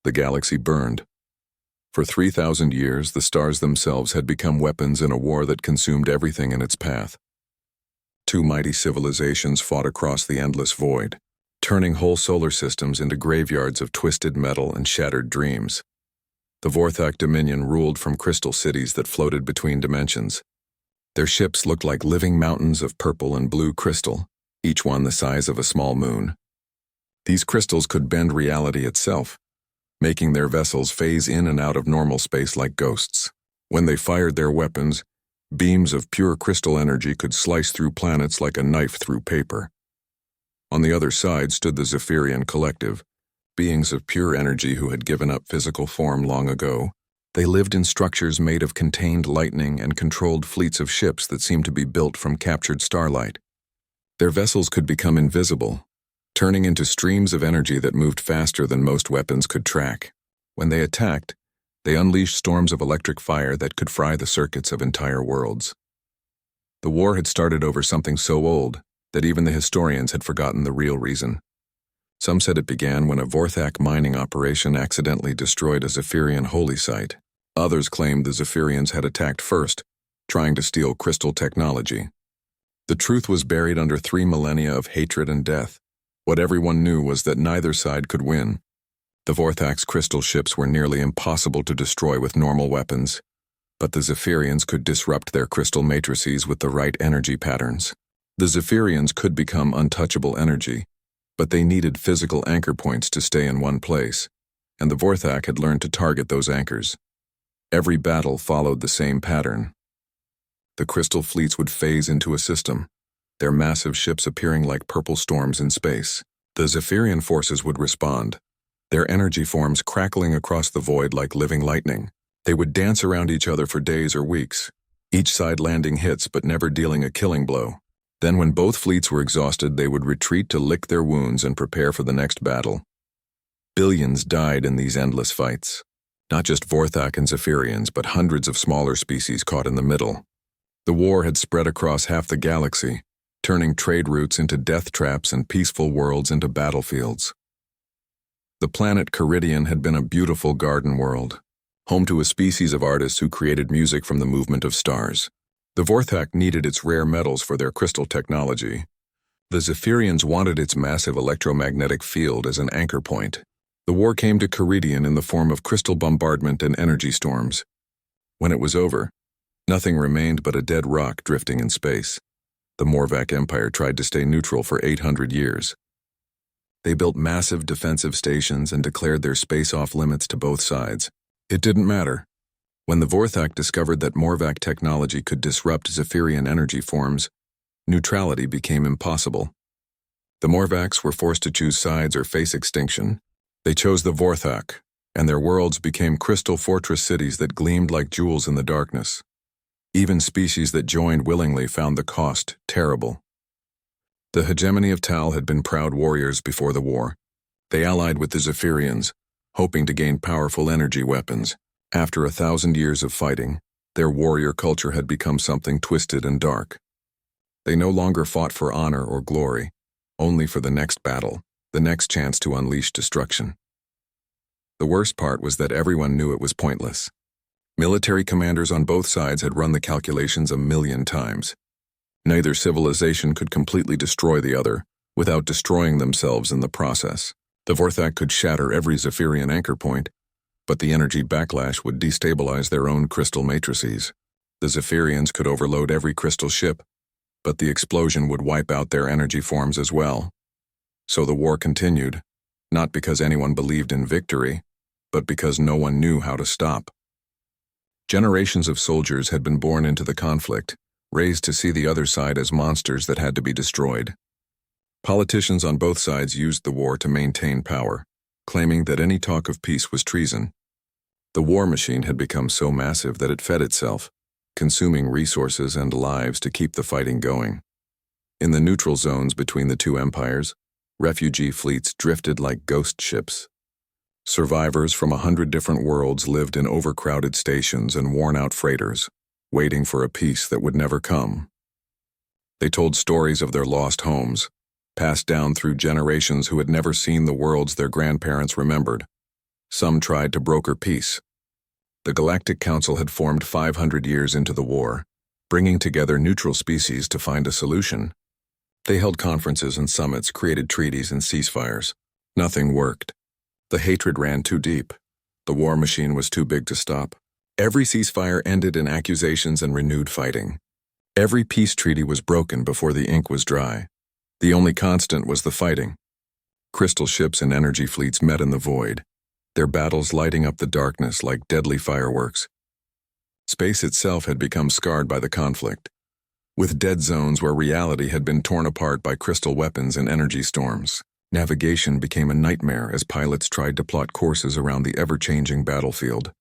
The galaxy burned. For 3,000 years, the stars themselves had become weapons in a war that consumed everything in its path. Two mighty civilizations fought across the endless void, turning whole solar systems into graveyards of twisted metal and shattered dreams. The Vorthak Dominion ruled from crystal cities that floated between dimensions. Their ships looked like living mountains of purple and blue crystal, each one the size of a small moon. These crystals could bend reality itself, making their vessels phase in and out of normal space like ghosts. When they fired their weapons, beams of pure crystal energy could slice through planets like a knife through paper. On the other side stood the Zephyrian Collective, beings of pure energy who had given up physical form long ago. They lived in structures made of contained lightning and controlled fleets of ships that seemed to be built from captured starlight. Their vessels could become invisible, turning into streams of energy that moved faster than most weapons could track. When they attacked, they unleashed storms of electric fire that could fry the circuits of entire worlds. The war had started over something so old that even the historians had forgotten the real reason. Some said it began when a Vorthak mining operation accidentally destroyed a Zephyrian holy site. Others claimed the Zephyrians had attacked first, trying to steal crystal technology. The truth was buried under 3 millennia of hatred and death. What everyone knew was that neither side could win. The Vorthak's crystal ships were nearly impossible to destroy with normal weapons, but the Zephyrians could disrupt their crystal matrices with the right energy patterns. The Zephyrians could become untouchable energy, but they needed physical anchor points to stay in one place, and the Vorthak had learned to target those anchors. Every battle followed the same pattern. The crystal fleets would phase into a system, their massive ships appearing like purple storms in space. The Zephyrian forces would respond, their energy forms crackling across the void like living lightning. They would dance around each other for days or weeks, each side landing hits but never dealing a killing blow. Then when both fleets were exhausted, they would retreat to lick their wounds and prepare for the next battle. Billions died in these endless fights. Not just Vorthak and Zephyrians, but hundreds of smaller species caught in the middle. The war had spread across half the galaxy, turning trade routes into death traps and peaceful worlds into battlefields. The planet Caridian had been a beautiful garden world, home to a species of artists who created music from the movement of stars. The Vorthak needed its rare metals for their crystal technology. The Zephyrians wanted its massive electromagnetic field as an anchor point. The war came to Caridian in the form of crystal bombardment and energy storms. When it was over, nothing remained but a dead rock drifting in space. The Morvac Empire tried to stay neutral for 800 years. They built massive defensive stations and declared their space off-limits to both sides. It didn't matter. When the Vorthak discovered that Morvac technology could disrupt Zephyrian energy forms, neutrality became impossible. The Morvacs were forced to choose sides or face extinction. They chose the Vorthak, and their worlds became crystal fortress cities that gleamed like jewels in the darkness. Even species that joined willingly found the cost terrible. The hegemony of Tal had been proud warriors before the war. They allied with the Zephyrians, hoping to gain powerful energy weapons. After 1,000 years of fighting, their warrior culture had become something twisted and dark. They no longer fought for honor or glory, only for the next battle, the next chance to unleash destruction. The worst part was that everyone knew it was pointless. Military commanders on both sides had run the calculations 1,000,000 times. Neither civilization could completely destroy the other without destroying themselves in the process. The Vorthak could shatter every Zephyrian anchor point, but the energy backlash would destabilize their own crystal matrices. The Zephyrians could overload every crystal ship, but the explosion would wipe out their energy forms as well. So the war continued, not because anyone believed in victory, but because no one knew how to stop. Generations of soldiers had been born into the conflict, raised to see the other side as monsters that had to be destroyed. Politicians on both sides used the war to maintain power, claiming that any talk of peace was treason. The war machine had become so massive that it fed itself, consuming resources and lives to keep the fighting going. In the neutral zones between the two empires, refugee fleets drifted like ghost ships. Survivors from 100 different worlds lived in overcrowded stations and worn-out freighters, waiting for a peace that would never come. They told stories of their lost homes, passed down through generations who had never seen the worlds their grandparents remembered. Some tried to broker peace. The Galactic Council had formed 500 years into the war, bringing together neutral species to find a solution. They held conferences and summits, created treaties and ceasefires. Nothing worked. The hatred ran too deep. The war machine was too big to stop. Every ceasefire ended in accusations and renewed fighting. Every peace treaty was broken before the ink was dry. The only constant was the fighting. Crystal ships and energy fleets met in the void, their battles lighting up the darkness like deadly fireworks. Space itself had become scarred by the conflict, with dead zones where reality had been torn apart by crystal weapons and energy storms. Navigation became a nightmare as pilots tried to plot courses around the ever-changing battlefield.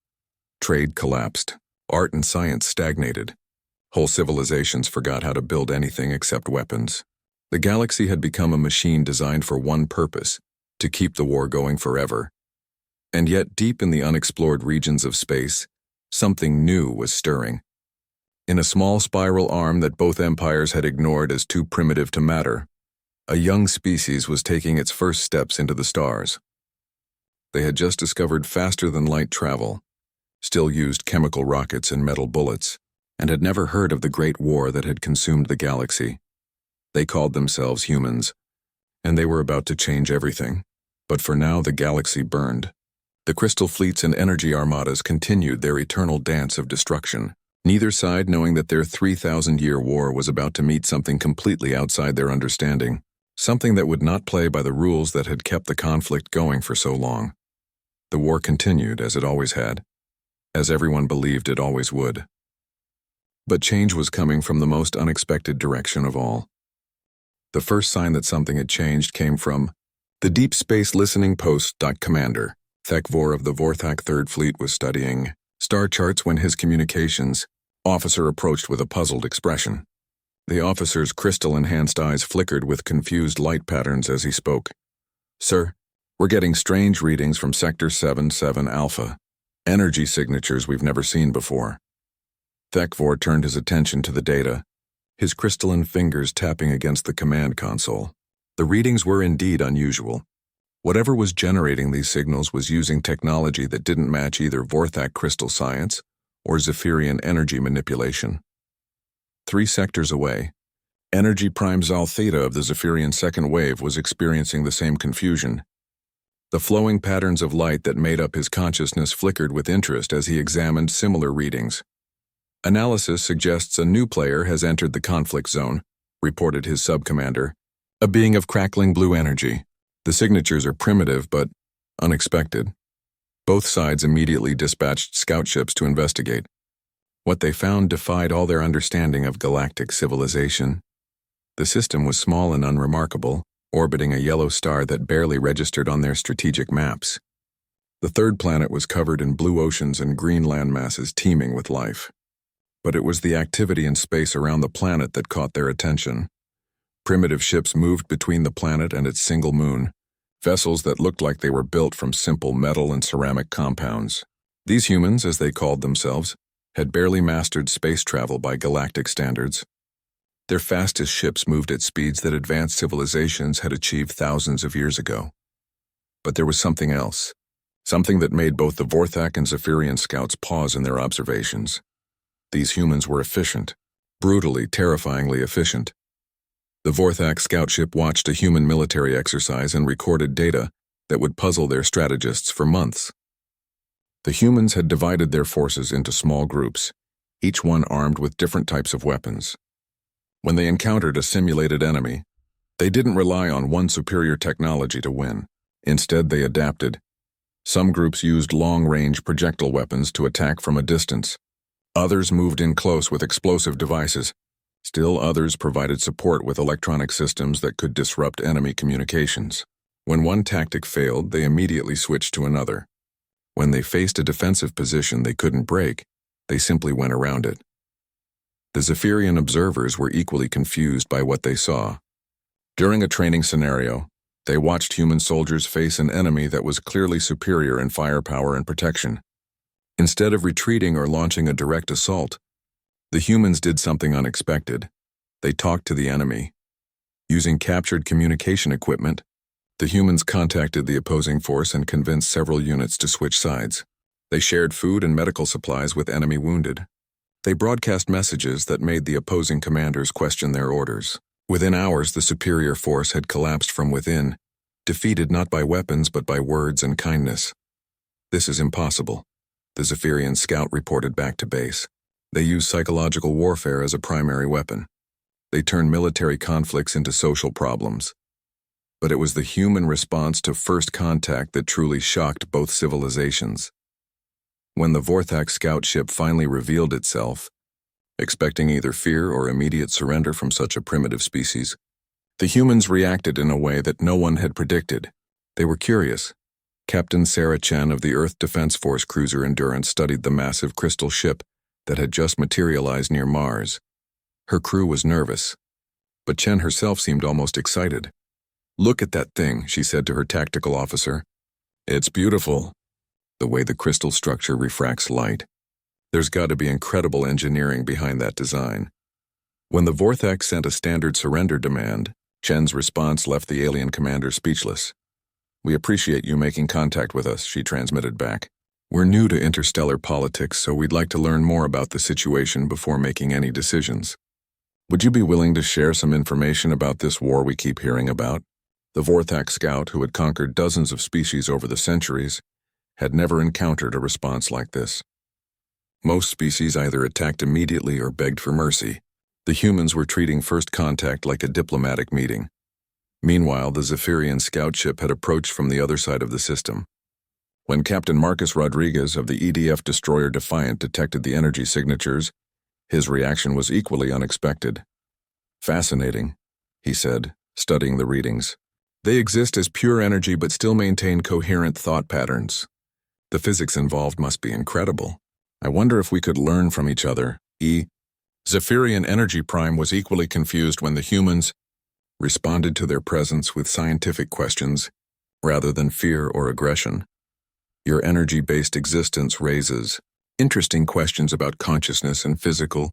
Trade collapsed. Art and science stagnated. Whole civilizations forgot how to build anything except weapons. The galaxy had become a machine designed for one purpose: to keep the war going forever. And yet, deep in the unexplored regions of space, something new was stirring. In a small spiral arm that both empires had ignored as too primitive to matter, a young species was taking its first steps into the stars. They had just discovered faster-than-light travel, still used chemical rockets and metal bullets, and had never heard of the great war that had consumed the galaxy. They called themselves humans, and they were about to change everything. But for now, the galaxy burned. The crystal fleets and energy armadas continued their eternal dance of destruction, neither side knowing that their 3,000-year war was about to meet something completely outside their understanding, something that would not play by the rules that had kept the conflict going for so long. The war continued as it always had, as everyone believed it always would. But change was coming from the most unexpected direction of all. The first sign that something had changed came from the Deep Space Listening Post. Commander Thekvor of the Vorthak Third Fleet was studying star charts when his communications officer approached with a puzzled expression. The officer's crystal-enhanced eyes flickered with confused light patterns as he spoke. "Sir, we're getting strange readings from Sector 77 Alpha. Energy signatures we've never seen before." Thekvor turned his attention to the data, his crystalline fingers tapping against the command console. The readings were indeed unusual. Whatever was generating these signals was using technology that didn't match either Vorthak crystal science or Zephyrian energy manipulation. 3 sectors away, Energy Prime Zal Theta of the Zephyrian second wave was experiencing the same confusion. The flowing patterns of light that made up his consciousness flickered with interest as he examined similar readings. "Analysis suggests a new player has entered the conflict zone," reported his subcommander, "a being of crackling blue energy. The signatures are primitive but unexpected." Both sides immediately dispatched scout ships to investigate. What they found defied all their understanding of galactic civilization. The system was small and unremarkable, orbiting a yellow star that barely registered on their strategic maps. The third planet was covered in blue oceans and green land masses teeming with life. But it was the activity in space around the planet that caught their attention. Primitive ships moved between the planet and its single moon, vessels that looked like they were built from simple metal and ceramic compounds. These humans, as they called themselves, had barely mastered space travel by galactic standards. Their fastest ships moved at speeds that advanced civilizations had achieved thousands of years ago. But there was something else, something that made both the Vorthak and Zephyrian scouts pause in their observations. These humans were efficient, brutally, terrifyingly efficient. The Vorthak scout ship watched a human military exercise and recorded data that would puzzle their strategists for months. The humans had divided their forces into small groups, each one armed with different types of weapons. When they encountered a simulated enemy, they didn't rely on one superior technology to win. Instead, they adapted. Some groups used long-range projectile weapons to attack from a distance. Others moved in close with explosive devices. Still others provided support with electronic systems that could disrupt enemy communications. When one tactic failed, they immediately switched to another. When they faced a defensive position they couldn't break, they simply went around it. The Zephyrian observers were equally confused by what they saw. During a training scenario, they watched human soldiers face an enemy that was clearly superior in firepower and protection. Instead of retreating or launching a direct assault, the humans did something unexpected. They talked to the enemy. Using captured communication equipment, The humans contacted the opposing force and convinced several units to switch sides. They shared food and medical supplies with enemy wounded. They broadcast messages that made the opposing commanders question their orders. Within hours, the superior force had collapsed from within, defeated not by weapons but by words and kindness. "This is impossible," the Zephyrian scout reported back to base. "They use psychological warfare as a primary weapon. They turn military conflicts into social problems." But it was the human response to first contact that truly shocked both civilizations. When the Vorthak scout ship finally revealed itself, expecting either fear or immediate surrender from such a primitive species, the humans reacted in a way that no one had predicted. They were curious. Captain Sarah Chen of the Earth Defense Force cruiser Endurance studied the massive crystal ship that had just materialized near Mars. Her crew was nervous, but Chen herself seemed almost excited. "Look at that thing," she said to her tactical officer. "It's beautiful. The way the crystal structure refracts light. There's got to be incredible engineering behind that design." When the Vorthak sent a standard surrender demand, Chen's response left the alien commander speechless. "We appreciate you making contact with us," she transmitted back. "We're new to interstellar politics, so we'd like to learn more about the situation before making any decisions. Would you be willing to share some information about this war we keep hearing about?" The Vorthak scout, who had conquered dozens of species over the centuries, had never encountered a response like this. Most species either attacked immediately or begged for mercy. The humans were treating first contact like a diplomatic meeting. Meanwhile, the Zephyrian scout ship had approached from the other side of the system. When Captain Marcus Rodriguez of the EDF destroyer Defiant detected the energy signatures, his reaction was equally unexpected. "Fascinating," he said, studying the readings. "They exist as pure energy but still maintain coherent thought patterns. The physics involved must be incredible. I wonder if we could learn from each other." Zephyrian Energy Prime was equally confused when the humans responded to their presence with scientific questions rather than fear or aggression. "Your energy-based existence raises interesting questions about consciousness and physical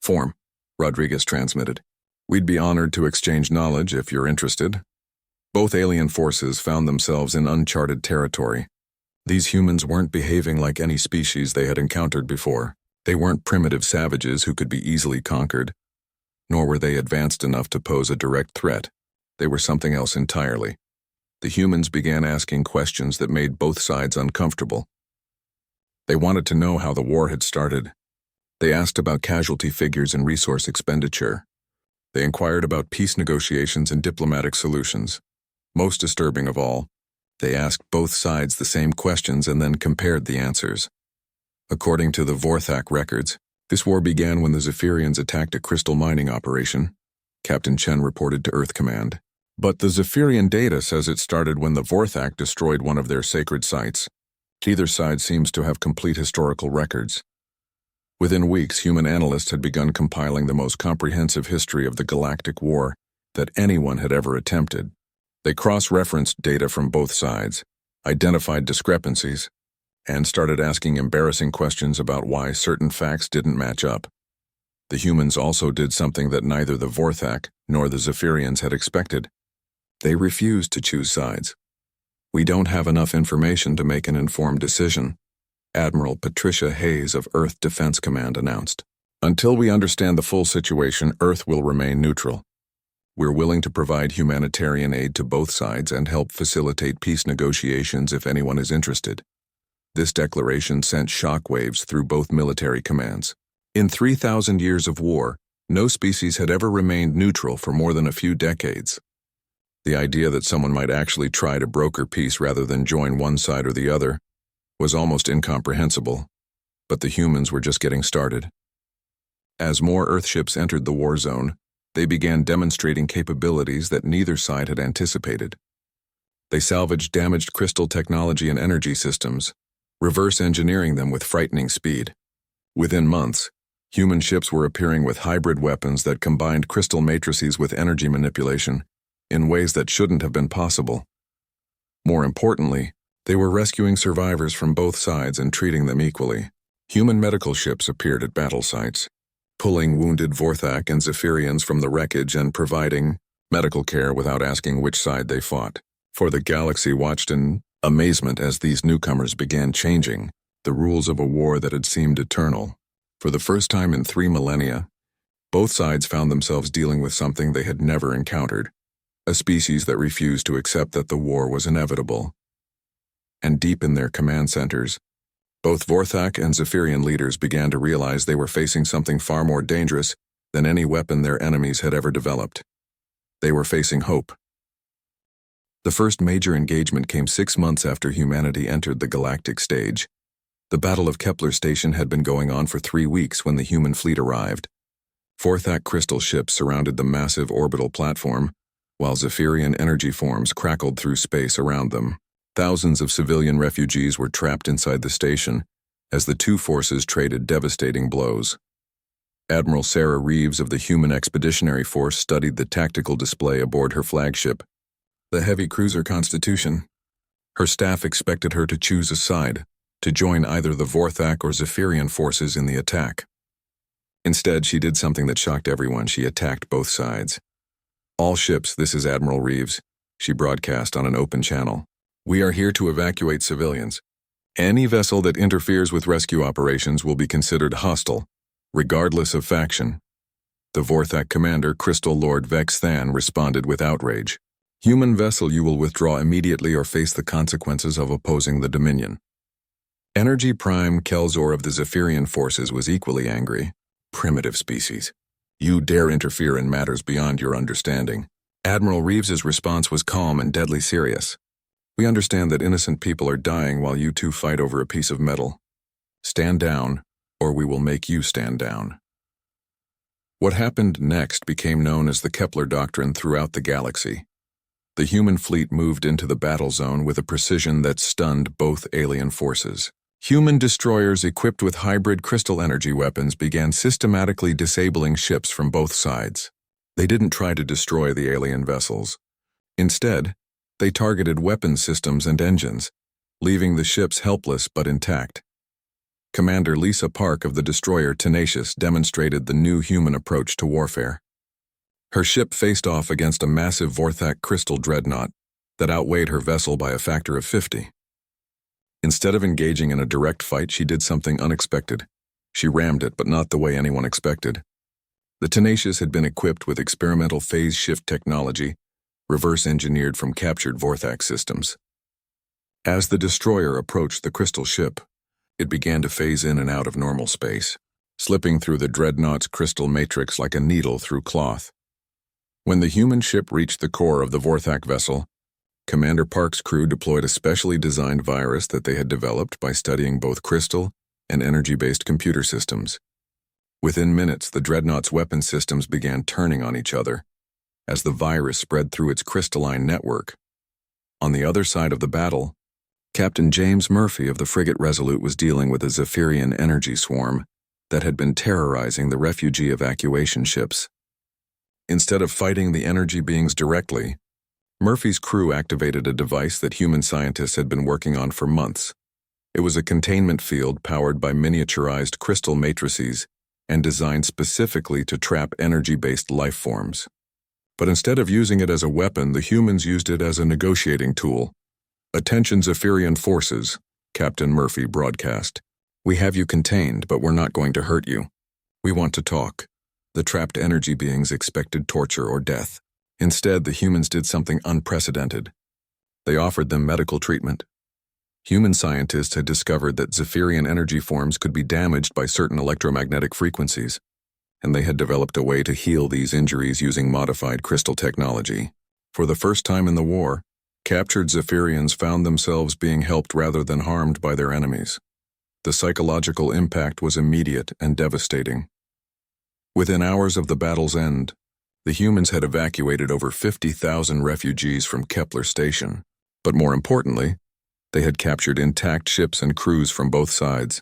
form," Rodriguez transmitted. "We'd be honored to exchange knowledge if you're interested." Both alien forces found themselves in uncharted territory. These humans weren't behaving like any species they had encountered before. They weren't primitive savages who could be easily conquered, nor were they advanced enough to pose a direct threat. They were something else entirely. The humans began asking questions that made both sides uncomfortable. They wanted to know how the war had started. They asked about casualty figures and resource expenditure. They inquired about peace negotiations and diplomatic solutions. Most disturbing of all, they asked both sides the same questions and then compared the answers. According to the Vorthak records, this war began when the Zephyrians attacked a crystal mining operation, Captain Chen reported to Earth Command. But the Zephyrian data says it started when the Vorthak destroyed one of their sacred sites. Either side seems to have complete historical records. Within weeks, human analysts had begun compiling the most comprehensive history of the Galactic War that anyone had ever attempted. They cross-referenced data from both sides, identified discrepancies, and started asking embarrassing questions about why certain facts didn't match up. The humans also did something that neither the Vorthak nor the Zephyrians had expected. They refused to choose sides. "We don't have enough information to make an informed decision," Admiral Patricia Hayes of Earth Defense Command announced. "Until we understand the full situation, Earth will remain neutral. We're willing to provide humanitarian aid to both sides and help facilitate peace negotiations if anyone is interested." This declaration sent shockwaves through both military commands. In 3,000 years of war, no species had ever remained neutral for more than a few decades. The idea that someone might actually try to broker peace rather than join one side or the other was almost incomprehensible, but the humans were just getting started. As more Earthships entered the war zone, they began demonstrating capabilities that neither side had anticipated. They salvaged damaged crystal technology and energy systems, reverse engineering them with frightening speed. Within months, human ships were appearing with hybrid weapons that combined crystal matrices with energy manipulation in ways that shouldn't have been possible. More importantly, they were rescuing survivors from both sides and treating them equally. Human medical ships appeared at battle sites, pulling wounded Vorthak and Zephyrians from the wreckage and providing medical care without asking which side they fought. For the galaxy watched in amazement as these newcomers began changing the rules of a war that had seemed eternal. For the first time in 3 millennia, both sides found themselves dealing with something they had never encountered, a species that refused to accept that the war was inevitable. And deep in their command centers, both Vorthak and Zephyrian leaders began to realize they were facing something far more dangerous than any weapon their enemies had ever developed. They were facing hope. The first major engagement came 6 months after humanity entered the galactic stage. The Battle of Kepler Station had been going on for 3 weeks when the human fleet arrived. Vorthak crystal ships surrounded the massive orbital platform, while Zephyrian energy forms crackled through space around them. Thousands of civilian refugees were trapped inside the station as the two forces traded devastating blows. Admiral Sarah Reeves of the Human Expeditionary Force studied the tactical display aboard her flagship, the heavy cruiser Constitution. Her staff expected her to choose a side, to join either the Vorthak or Zephyrian forces in the attack. Instead, she did something that shocked everyone. She attacked both sides. "All ships, this is Admiral Reeves," she broadcast on an open channel. "We are here to evacuate civilians. Any vessel that interferes with rescue operations will be considered hostile, regardless of faction." The Vorthak commander, Crystal Lord Vex Than, responded with outrage. "Human vessel, you will withdraw immediately or face the consequences of opposing the Dominion." Energy Prime Kelzor of the Zephyrian forces was equally angry. "Primitive species. You dare interfere in matters beyond your understanding." Admiral Reeves's response was calm and deadly serious. "We understand that innocent people are dying while you two fight over a piece of metal. Stand down, or we will make you stand down." What happened next became known as the Kepler Doctrine throughout the galaxy. The human fleet moved into the battle zone with a precision that stunned both alien forces. Human destroyers equipped with hybrid crystal energy weapons began systematically disabling ships from both sides. They didn't try to destroy the alien vessels. Instead, they targeted weapon systems and engines, leaving the ships helpless but intact. Commander Lisa Park of the destroyer Tenacious demonstrated the new human approach to warfare. Her ship faced off against a massive Vorthak crystal dreadnought that outweighed her vessel by a factor of 50. Instead of engaging in a direct fight, she did something unexpected. She rammed it, but not the way anyone expected. The Tenacious had been equipped with experimental phase shift technology, reverse-engineered from captured Vorthak systems. As the destroyer approached the crystal ship, it began to phase in and out of normal space, slipping through the dreadnought's crystal matrix like a needle through cloth. When the human ship reached the core of the Vorthak vessel, Commander Park's crew deployed a specially designed virus that they had developed by studying both crystal and energy-based computer systems. Within minutes, the dreadnought's weapon systems began turning on each other as the virus spread through its crystalline network. On the other side of the battle, Captain James Murphy of the frigate Resolute was dealing with a Zephyrian energy swarm that had been terrorizing the refugee evacuation ships. Instead of fighting the energy beings directly, Murphy's crew activated a device that human scientists had been working on for months. It was a containment field powered by miniaturized crystal matrices and designed specifically to trap energy-based life forms. But instead of using it as a weapon, the humans used it as a negotiating tool. "Attention Zephyrian forces," Captain Murphy broadcast. "We have you contained, but we're not going to hurt you. We want to talk." The trapped energy beings expected torture or death. Instead, the humans did something unprecedented. They offered them medical treatment. Human scientists had discovered that Zephyrian energy forms could be damaged by certain electromagnetic frequencies, and they had developed a way to heal these injuries using modified crystal technology. For the first time in the war, captured Zephyrians found themselves being helped rather than harmed by their enemies. The psychological impact was immediate and devastating. Within hours of the battle's end, the humans had evacuated over 50,000 refugees from Kepler Station. But more importantly, they had captured intact ships and crews from both sides,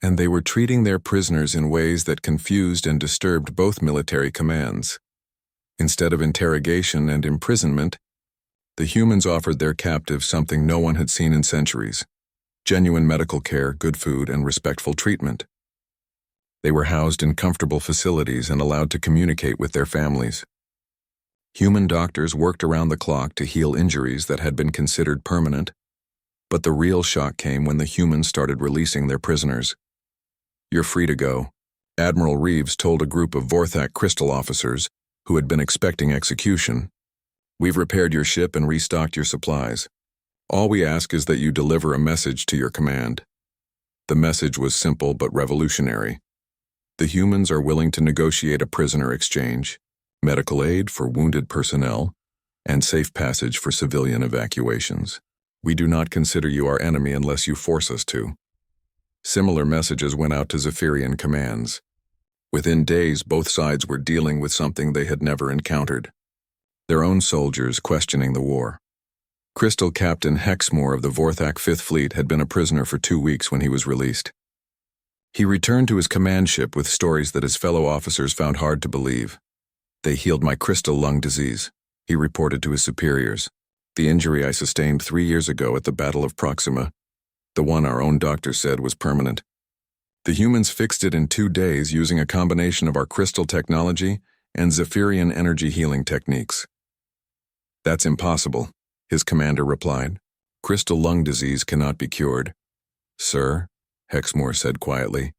and they were treating their prisoners in ways that confused and disturbed both military commands. Instead of interrogation and imprisonment, the humans offered their captives something no one had seen in centuries: genuine medical care, good food, and respectful treatment. They were housed in comfortable facilities and allowed to communicate with their families. Human doctors worked around the clock to heal injuries that had been considered permanent, but the real shock came when the humans started releasing their prisoners. "You're free to go," Admiral Reeves told a group of Vorthak Crystal officers who had been expecting execution. "We've repaired your ship and restocked your supplies. All we ask is that you deliver a message to your command." The message was simple but revolutionary. The humans are willing to negotiate a prisoner exchange, medical aid for wounded personnel, and safe passage for civilian evacuations. "We do not consider you our enemy unless you force us to." Similar messages went out to Zephyrian commands. Within days, both sides were dealing with something they had never encountered: their own soldiers questioning the war. Crystal Captain Hexmore of the Vorthak 5th Fleet had been a prisoner for 2 weeks when he was released. He returned to his command ship with stories that his fellow officers found hard to believe. "They healed my crystal lung disease," he reported to his superiors. "The injury I sustained 3 years ago at the Battle of Proxima, the one our own doctor said was permanent. The humans fixed it in 2 days using a combination of our crystal technology and Zephyrian energy healing techniques." "That's impossible," his commander replied. "Crystal lung disease cannot be cured." "Sir," Hexmore said quietly,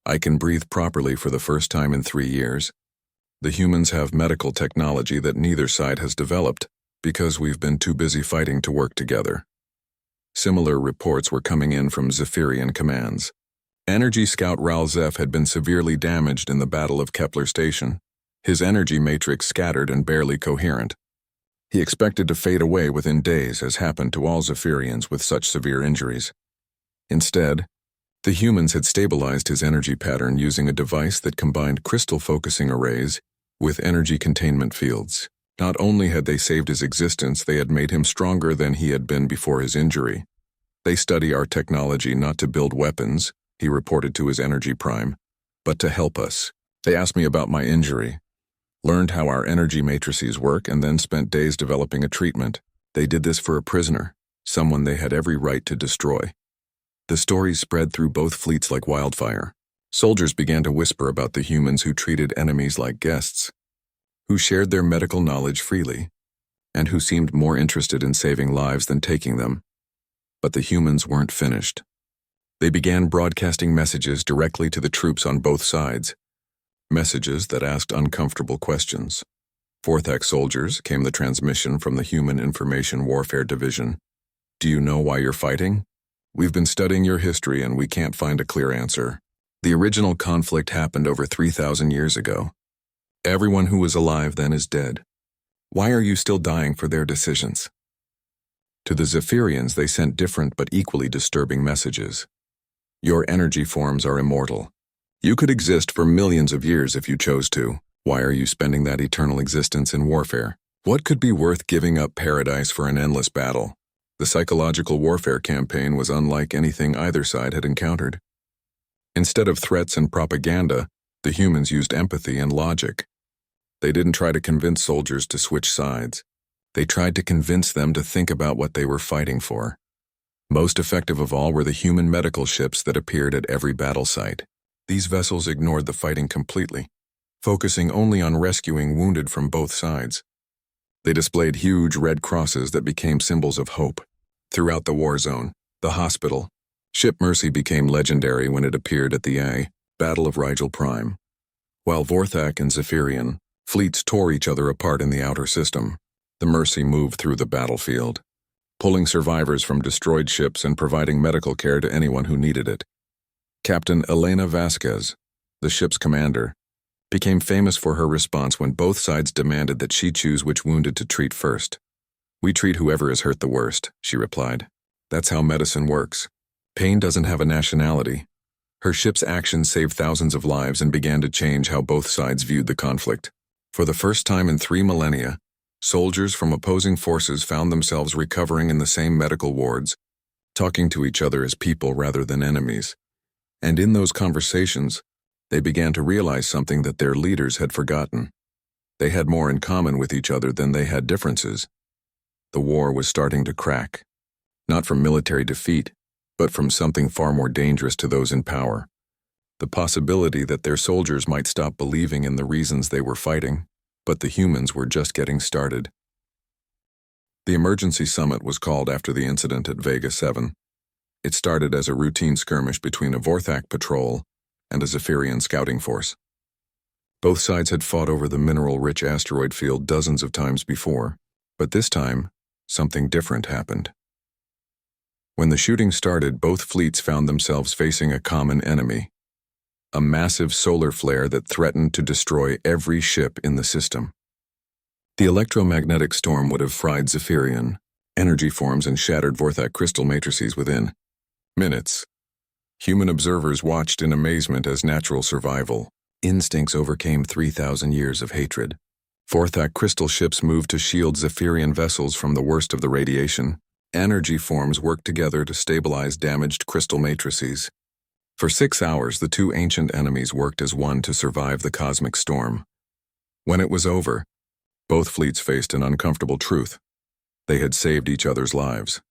"I can breathe properly for the first time in 3 years. The humans have medical technology that neither side has developed because we've been too busy fighting to work together." Similar reports were coming in from Zephyrian commands. Energy scout Ral Zeph had been severely damaged in the Battle of Kepler Station, his energy matrix scattered and barely coherent. He expected to fade away within days, as happened to all Zephyrians with such severe injuries. Instead, the humans had stabilized his energy pattern using a device that combined crystal focusing arrays with energy containment fields. Not only had they saved his existence, they had made him stronger than he had been before his injury. "They study our technology not to build weapons," he reported to his energy prime, "but to help us. They asked me about my injury, learned how our energy matrices work, and then spent days developing a treatment. They did this for a prisoner, someone they had every right to destroy." The stories spread through both fleets like wildfire. Soldiers began to whisper about the humans who treated enemies like guests, who shared their medical knowledge freely, and who seemed more interested in saving lives than taking them. But the humans weren't finished. They began broadcasting messages directly to the troops on both sides, messages that asked uncomfortable questions. Vorthak soldiers came the transmission from the Human Information Warfare Division. "Do you know why you're fighting? We've been studying your history and we can't find a clear answer. The original conflict happened over 3,000 years ago. Everyone who was alive then is dead. Why are you still dying for their decisions?" To the Zephyrians, they sent different but equally disturbing messages. "Your energy forms are immortal. You could exist for millions of years if you chose to. Why are you spending that eternal existence in warfare? What could be worth giving up paradise for an endless battle?" The psychological warfare campaign was unlike anything either side had encountered. Instead of threats and propaganda, the humans used empathy and logic. They didn't try to convince soldiers to switch sides. They tried to convince them to think about what they were fighting for. Most effective of all were the human medical ships that appeared at every battle site. These vessels ignored the fighting completely, focusing only on rescuing wounded from both sides. They displayed huge red crosses that became symbols of hope. Throughout the war zone, the hospital, Ship Mercy became legendary when it appeared at the Battle of Rigel Prime. While Vorthak and Zephyrian fleets tore each other apart in the outer system, the Mercy moved through the battlefield, pulling survivors from destroyed ships and providing medical care to anyone who needed it. Captain Elena Vasquez, the ship's commander, became famous for her response when both sides demanded that she choose which wounded to treat first. "We treat whoever is hurt the worst," she replied. "That's how medicine works. Pain doesn't have a nationality." Her ship's actions saved thousands of lives and began to change how both sides viewed the conflict. For the first time in 3 millennia, soldiers from opposing forces found themselves recovering in the same medical wards, talking to each other as people rather than enemies. And in those conversations, they began to realize something that their leaders had forgotten. They had more in common with each other than they had differences. The war was starting to crack, not from military defeat, but from something far more dangerous to those in power: the possibility that their soldiers might stop believing in the reasons they were fighting. but the humans were just getting started. The emergency summit was called after the incident at Vega 7. It started as a routine skirmish between a Vorthak patrol and a Zephyrian scouting force. Both sides had fought over the mineral-rich asteroid field dozens of times before, but this time, something different happened. When the shooting started, both fleets found themselves facing a common enemy, a massive solar flare that threatened to destroy every ship in the system. The electromagnetic storm would have fried Zephyrian energy forms and shattered Vorthak crystal matrices within minutes. Human observers watched in amazement as natural survival instincts overcame 3,000 years of hatred. Vorthak crystal ships moved to shield Zephyrian vessels from the worst of the radiation. Energy forms worked together to stabilize damaged crystal matrices. For 6 hours, the two ancient enemies worked as one to survive the cosmic storm. When it was over, both fleets faced an uncomfortable truth. They had saved each other's lives.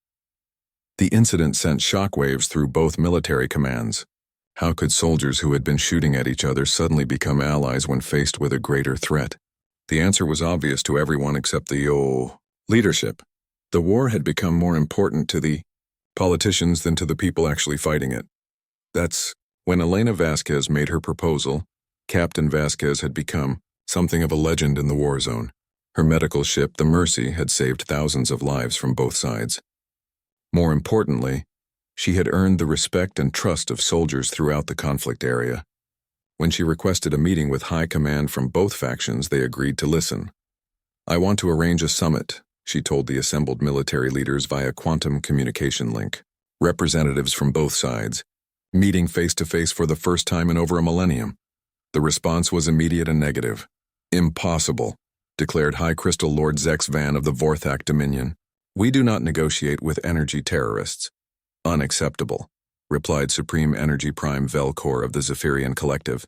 The incident sent shockwaves through both military commands. How could soldiers who had been shooting at each other suddenly become allies when faced with a greater threat? The answer was obvious to everyone except the leadership. The war had become more important to the politicians than to the people actually fighting it. That's when Elena Vasquez made her proposal. Captain Vasquez had become something of a legend in the war zone. Her medical ship, the Mercy, had saved thousands of lives from both sides. More importantly, she had earned the respect and trust of soldiers throughout the conflict area. When she requested a meeting with high command from both factions, they agreed to listen. "I want to arrange a summit," she told the assembled military leaders via quantum communication link. Representatives from both sides, meeting face-to-face for the first time in over a millennium. The response was immediate and negative. "Impossible," declared High Crystal Lord Zex Van of the Vorthak Dominion. "We do not negotiate with energy terrorists." "Unacceptable," replied Supreme Energy Prime Velcor of the Zephyrian Collective.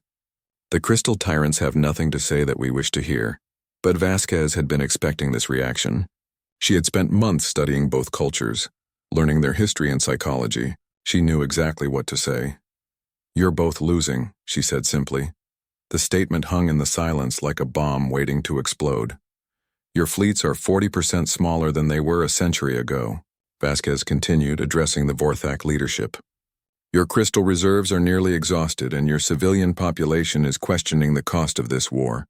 "The Crystal Tyrants have nothing to say that we wish to hear." But Vasquez had been expecting this reaction. She had spent months studying both cultures, learning their history and psychology. She knew exactly what to say. "You're both losing," she said simply. The statement hung in the silence like a bomb waiting to explode. "Your fleets are 40% smaller than they were a century ago," Vasquez continued, addressing the Vorthak leadership. "Your crystal reserves are nearly exhausted, and your civilian population is questioning the cost of this war.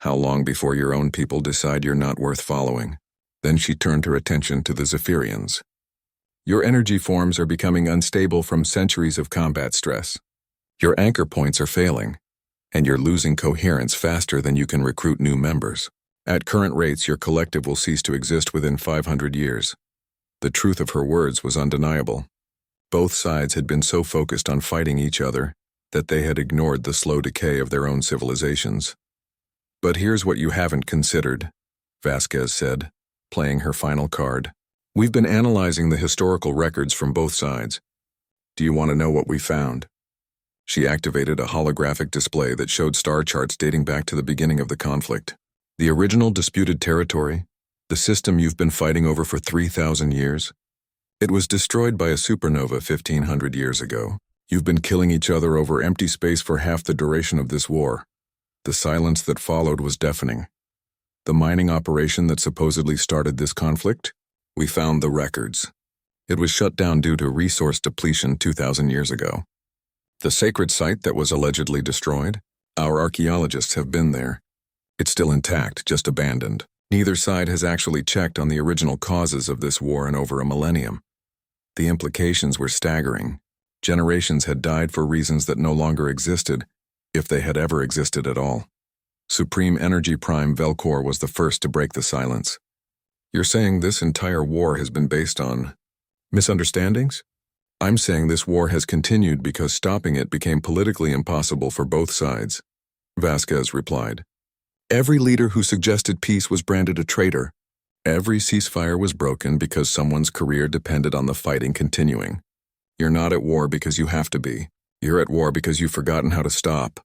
How long before your own people decide you're not worth following?" Then she turned her attention to the Zephyrians. "Your energy forms are becoming unstable from centuries of combat stress. Your anchor points are failing, and you're losing coherence faster than you can recruit new members. At current rates, your collective will cease to exist within 500 years. The truth of her words was undeniable. Both sides had been so focused on fighting each other that they had ignored the slow decay of their own civilizations. "But here's what you haven't considered," Vasquez said, playing her final card. "We've been analyzing the historical records from both sides. Do you want to know what we found?" She activated a holographic display that showed star charts dating back to the beginning of the conflict. "The original disputed territory, the system you've been fighting over for 3,000 years, it was destroyed by a supernova 1,500 years ago. You've been killing each other over empty space for half the duration of this war." The silence that followed was deafening. "The mining operation that supposedly started this conflict? We found the records. It was shut down due to resource depletion 2,000 years ago. The sacred site that was allegedly destroyed? Our archaeologists have been there. It's still intact, just abandoned. Neither side has actually checked on the original causes of this war in over a millennium. The implications were staggering. Generations had died for reasons that no longer existed, if they had ever existed at all." Supreme Energy Prime Velcor was the first to break the silence. "You're saying this entire war has been based on misunderstandings?" "I'm saying this war has continued because stopping it became politically impossible for both sides," Vasquez replied. "Every leader who suggested peace was branded a traitor. Every ceasefire was broken because someone's career depended on the fighting continuing. You're not at war because you have to be. You're at war because you've forgotten how to stop."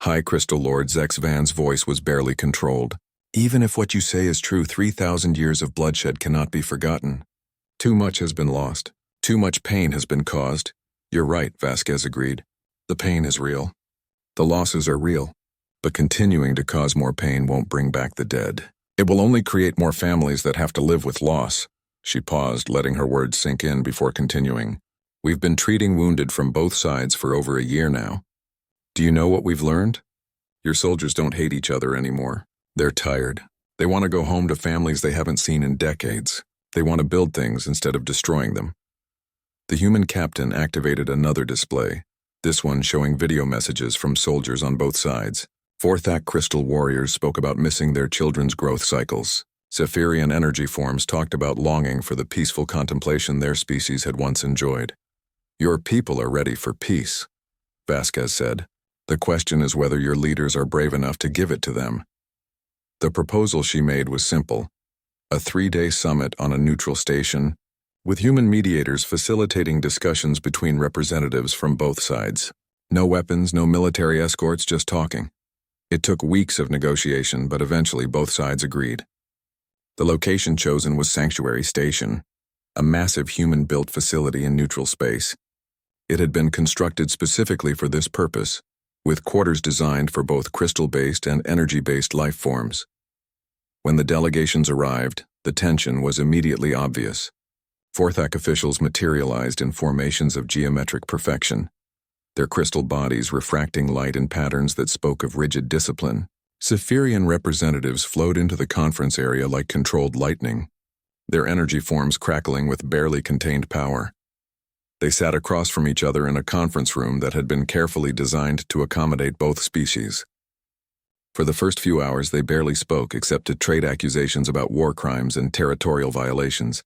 High Crystal Lord Zex Van's voice was barely controlled. "Even if what you say is true, 3,000 years of bloodshed cannot be forgotten. Too much has been lost. Too much pain has been caused." "You're right," Vasquez agreed. "The pain is real. The losses are real. But continuing to cause more pain won't bring back the dead. It will only create more families that have to live with loss. She paused, letting her words sink in before continuing. We've been treating wounded from both sides for over a year now. Do you know what we've learned? Your soldiers don't hate each other anymore. They're tired. They want to go home to families they haven't seen in decades. They want to build things instead of destroying them. The human captain activated another display, this one showing video messages from soldiers on both sides. Vorthak crystal warriors spoke about missing their children's growth cycles. Zephyrian energy forms talked about longing for the peaceful contemplation their species had once enjoyed. Your people are ready for peace, Vasquez said. The question is whether your leaders are brave enough to give it to them. The proposal she made was simple: a 3-day summit on a neutral station, with human mediators facilitating discussions between representatives from both sides. No weapons, no military escorts, just talking. It took weeks of negotiation, but eventually both sides agreed. The location chosen was Sanctuary Station, a massive human-built facility in neutral space. It had been constructed specifically for this purpose, with quarters designed for both crystal-based and energy-based life forms. When the delegations arrived, the tension was immediately obvious. Vorthak officials materialized in formations of geometric perfection, their crystal bodies refracting light in patterns that spoke of rigid discipline. Zephyrian representatives flowed into the conference area like controlled lightning, their energy forms crackling with barely contained power. They sat across from each other in a conference room that had been carefully designed to accommodate both species. For the first few hours, they barely spoke except to trade accusations about war crimes and territorial violations.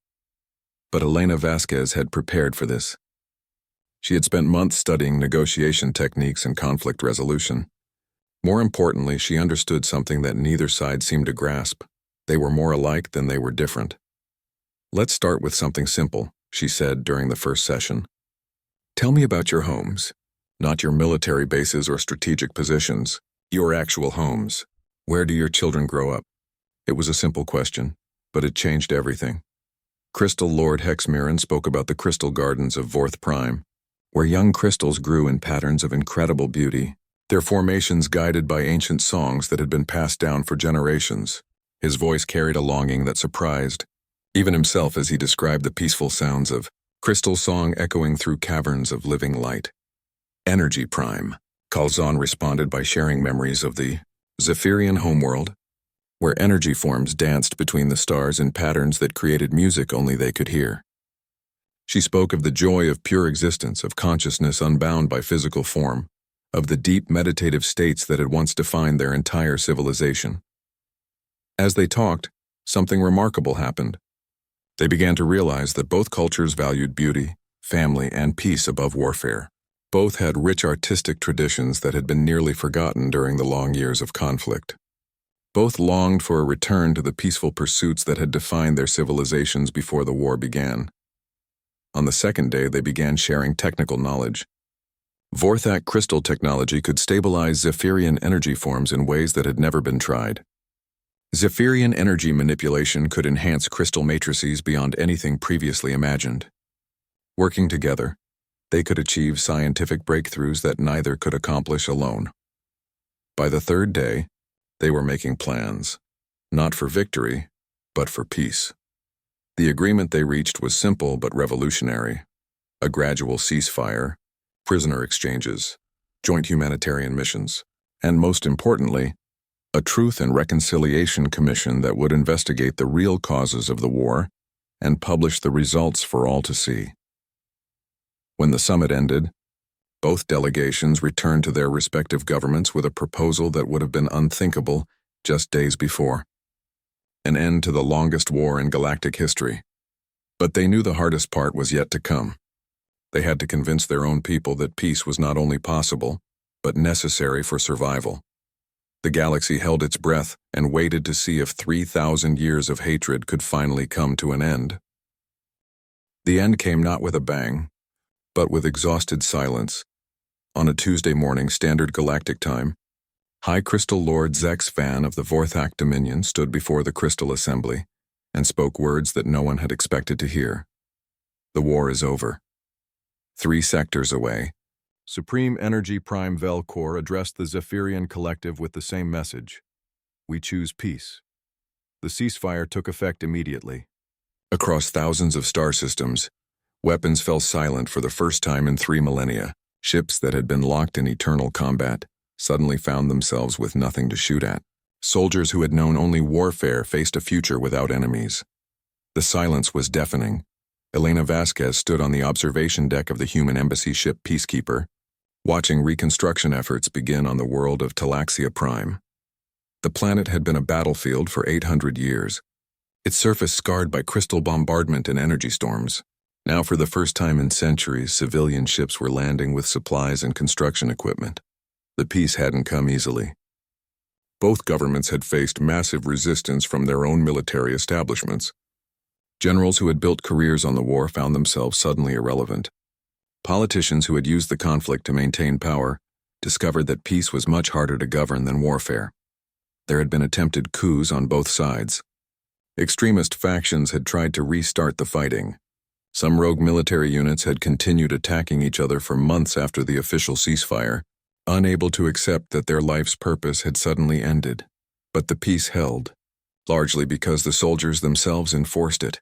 But Elena Vasquez had prepared for this. She had spent months studying negotiation techniques and conflict resolution. More importantly, she understood something that neither side seemed to grasp. They were more alike than they were different. Let's start with something simple, she said during the first session. Tell me about your homes, not your military bases or strategic positions, your actual homes. Where do your children grow up? It was a simple question, but it changed everything. Crystal Lord Hexmiran spoke about the crystal gardens of Vorth Prime, where young crystals grew in patterns of incredible beauty, their formations guided by ancient songs that had been passed down for generations. His voice carried a longing that surprised even himself as he described the peaceful sounds of crystal song echoing through caverns of living light. Energy Prime, Kalzan responded by sharing memories of the Zephyrian homeworld, where energy forms danced between the stars in patterns that created music only they could hear. She spoke of the joy of pure existence, of consciousness unbound by physical form, of the deep meditative states that had once defined their entire civilization. As they talked, something remarkable happened. They began to realize that both cultures valued beauty, family, and peace above warfare. Both had rich artistic traditions that had been nearly forgotten during the long years of conflict. Both longed for a return to the peaceful pursuits that had defined their civilizations before the war began. On the second day, they began sharing technical knowledge. Vorthak crystal technology could stabilize Zephyrian energy forms in ways that had never been tried. Zephyrian energy manipulation could enhance crystal matrices beyond anything previously imagined. Working together, they could achieve scientific breakthroughs that neither could accomplish alone. By the third day, they were making plans, not for victory, but for peace. The agreement they reached was simple but revolutionary: a gradual ceasefire, prisoner exchanges, joint humanitarian missions, and most importantly, a Truth and Reconciliation Commission that would investigate the real causes of the war and publish the results for all to see. When the summit ended, both delegations returned to their respective governments with a proposal that would have been unthinkable just days before: an end to the longest war in galactic history. But they knew the hardest part was yet to come. They had to convince their own people that peace was not only possible, but necessary for survival. The galaxy held its breath and waited to see if 3,000 years of hatred could finally come to an end. The end came not with a bang, but with exhausted silence. On a Tuesday morning, Standard Galactic Time, High Crystal Lord Zex Van of the Vorthak Dominion stood before the Crystal Assembly and spoke words that no one had expected to hear. The war is over. 3 sectors away, Supreme Energy Prime Velcor addressed the Zephyrian Collective with the same message. We choose peace. The ceasefire took effect immediately. Across thousands of star systems, weapons fell silent for the first time in 3 millennia. Ships that had been locked in eternal combat suddenly found themselves with nothing to shoot at. Soldiers who had known only warfare faced a future without enemies. The silence was deafening. Elena Vasquez stood on the observation deck of the human embassy ship Peacekeeper, watching reconstruction efforts begin on the world of Talaxia Prime. The planet had been a battlefield for 800 years, its surface scarred by crystal bombardment and energy storms. Now, for the first time in centuries, civilian ships were landing with supplies and construction equipment. The peace hadn't come easily. Both governments had faced massive resistance from their own military establishments. Generals who had built careers on the war found themselves suddenly irrelevant. Politicians who had used the conflict to maintain power discovered that peace was much harder to govern than warfare. There had been attempted coups on both sides. Extremist factions had tried to restart the fighting. Some rogue military units had continued attacking each other for months after the official ceasefire, unable to accept that their life's purpose had suddenly ended. But the peace held, largely because the soldiers themselves enforced it.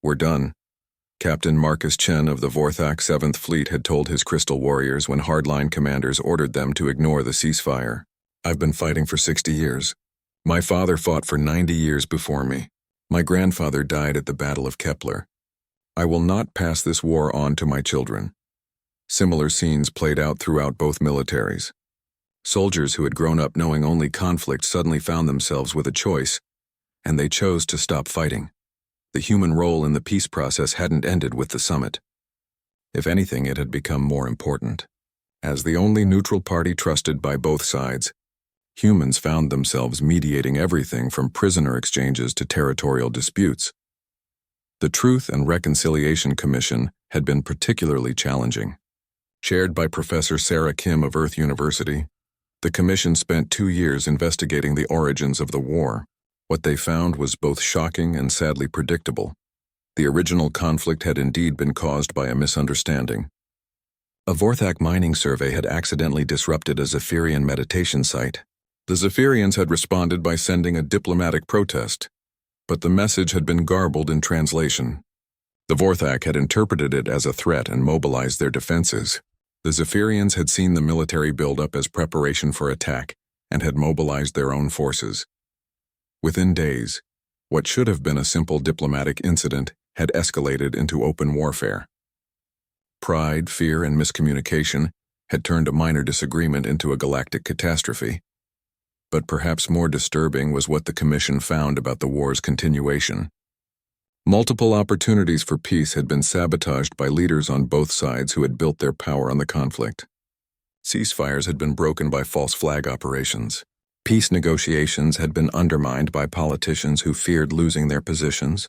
We're done, Captain Marcus Chen of the Vorthak 7th Fleet had told his Crystal Warriors when hardline commanders ordered them to ignore the ceasefire. I've been fighting for 60 years. My father fought for 90 years before me. My grandfather died at the Battle of Kepler. I will not pass this war on to my children. Similar scenes played out throughout both militaries. Soldiers who had grown up knowing only conflict suddenly found themselves with a choice, and they chose to stop fighting. The human role in the peace process hadn't ended with the summit. If anything, it had become more important. As the only neutral party trusted by both sides, humans found themselves mediating everything from prisoner exchanges to territorial disputes. The Truth and Reconciliation Commission had been particularly challenging. Chaired by Professor Sarah Kim of Earth University, the commission spent 2 years investigating the origins of the war. What they found was both shocking and sadly predictable. The original conflict had indeed been caused by a misunderstanding. A Vorthak mining survey had accidentally disrupted a Zephyrian meditation site. The Zephyrians had responded by sending a diplomatic protest, but the message had been garbled in translation. The Vorthak had interpreted it as a threat and mobilized their defenses. The Zephyrians had seen the military buildup as preparation for attack and had mobilized their own forces. Within days, what should have been a simple diplomatic incident had escalated into open warfare. Pride, fear, and miscommunication had turned a minor disagreement into a galactic catastrophe. But perhaps more disturbing was what the Commission found about the war's continuation. Multiple opportunities for peace had been sabotaged by leaders on both sides who had built their power on the conflict. Ceasefires had been broken by false flag operations. Peace negotiations had been undermined by politicians who feared losing their positions.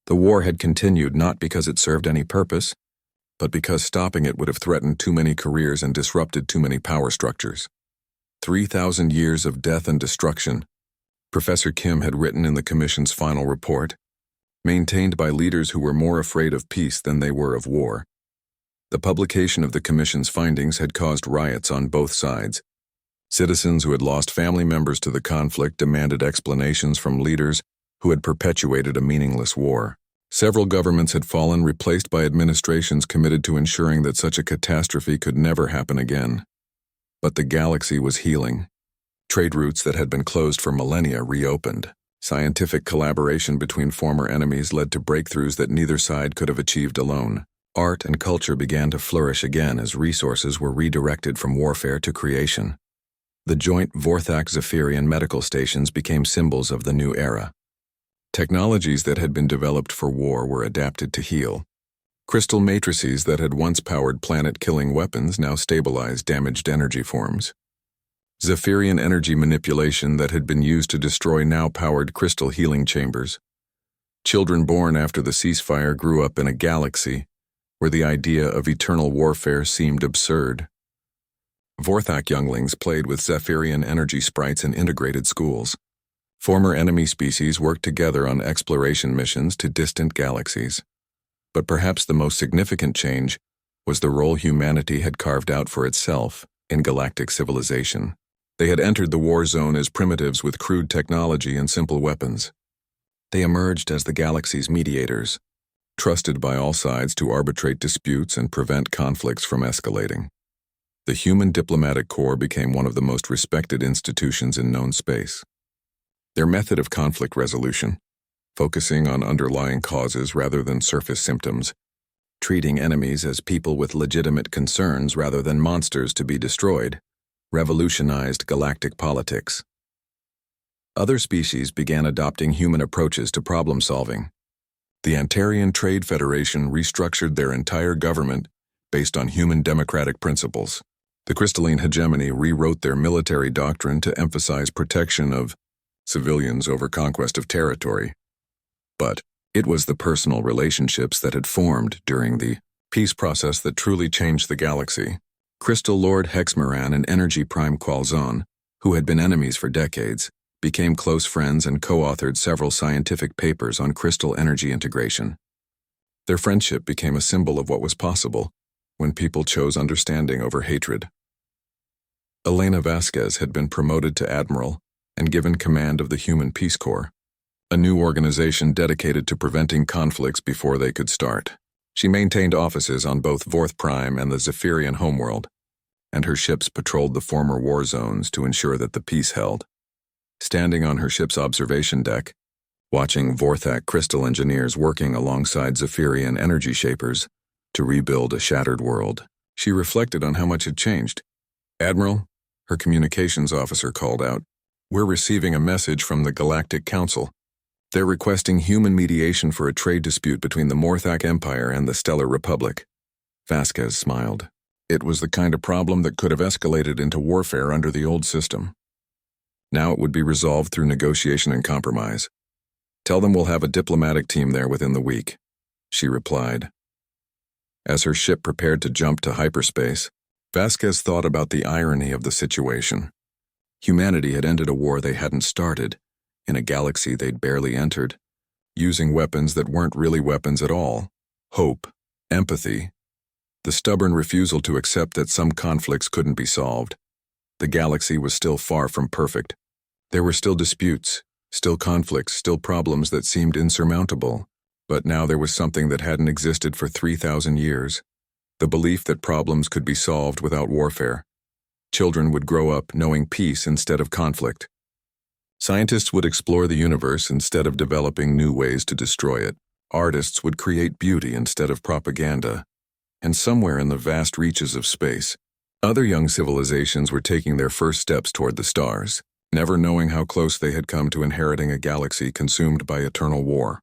The war had continued not because it served any purpose, but because stopping it would have threatened too many careers and disrupted too many power structures. 3,000 years of death and destruction, Professor Kim had written in the Commission's final report, maintained by leaders who were more afraid of peace than they were of war. The publication of the Commission's findings had caused riots on both sides. Citizens who had lost family members to the conflict demanded explanations from leaders who had perpetuated a meaningless war. Several governments had fallen, replaced by administrations committed to ensuring that such a catastrophe could never happen again. But the galaxy was healing. Trade routes that had been closed for millennia reopened. Scientific collaboration between former enemies led to breakthroughs that neither side could have achieved alone. Art and culture began to flourish again as resources were redirected from warfare to creation. The joint Vorthak-Zephyrian medical stations became symbols of the new era. Technologies that had been developed for war were adapted to heal. Crystal matrices that had once powered planet-killing weapons now stabilized damaged energy forms. Zephyrian energy manipulation that had been used to destroy now powered crystal healing chambers. Children born after the ceasefire grew up in a galaxy where the idea of eternal warfare seemed absurd. Vorthak younglings played with Zephyrian energy sprites in integrated schools. Former enemy species worked together on exploration missions to distant galaxies. But perhaps the most significant change was the role humanity had carved out for itself in galactic civilization. They had entered the war zone as primitives with crude technology and simple weapons. They emerged as the galaxy's mediators, trusted by all sides to arbitrate disputes and prevent conflicts from escalating. The human diplomatic corps became one of the most respected institutions in known space. Their method of conflict resolution, focusing on underlying causes rather than surface symptoms, treating enemies as people with legitimate concerns rather than monsters to be destroyed, revolutionized galactic politics. Other species began adopting human approaches to problem-solving. The Antarian Trade Federation restructured their entire government based on human democratic principles. The Crystalline Hegemony rewrote their military doctrine to emphasize protection of civilians over conquest of territory. But it was the personal relationships that had formed during the peace process that truly changed the galaxy. Crystal Lord Hexmaran and Energy Prime Qualzon, who had been enemies for decades, became close friends and co-authored several scientific papers on crystal energy integration. Their friendship became a symbol of what was possible when people chose understanding over hatred. Elena Vasquez had been promoted to Admiral and given command of the Human Peace Corps, a new organization dedicated to preventing conflicts before they could start. She maintained offices on both Vorth Prime and the Zephyrian homeworld, and her ships patrolled the former war zones to ensure that the peace held. Standing on her ship's observation deck, watching Vorthak crystal engineers working alongside Zephyrian energy shapers to rebuild a shattered world, she reflected on how much had changed. "Admiral," her communications officer called out, "we're receiving a message from the Galactic Council. They're requesting human mediation for a trade dispute between the Morthak Empire and the Stellar Republic." Vasquez smiled. It was the kind of problem that could have escalated into warfare under the old system. Now it would be resolved through negotiation and compromise. "Tell them we'll have a diplomatic team there within the week," she replied. As her ship prepared to jump to hyperspace, Vasquez thought about the irony of the situation. Humanity had ended a war they hadn't started, in a galaxy they'd barely entered, using weapons that weren't really weapons at all. Hope, empathy, the stubborn refusal to accept that some conflicts couldn't be solved. The galaxy was still far from perfect. There were still disputes, still conflicts, still problems that seemed insurmountable. But now there was something that hadn't existed for 3,000 years, the belief that problems could be solved without warfare. Children would grow up knowing peace instead of conflict. Scientists would explore the universe instead of developing new ways to destroy it. Artists would create beauty instead of propaganda. And somewhere in the vast reaches of space, other young civilizations were taking their first steps toward the stars, never knowing how close they had come to inheriting a galaxy consumed by eternal war.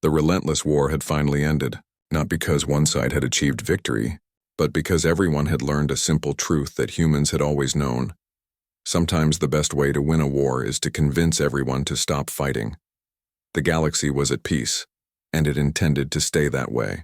The Relentless War had finally ended, not because one side had achieved victory, but because everyone had learned a simple truth that humans had always known. Sometimes the best way to win a war is to convince everyone to stop fighting. The galaxy was at peace, and it intended to stay that way.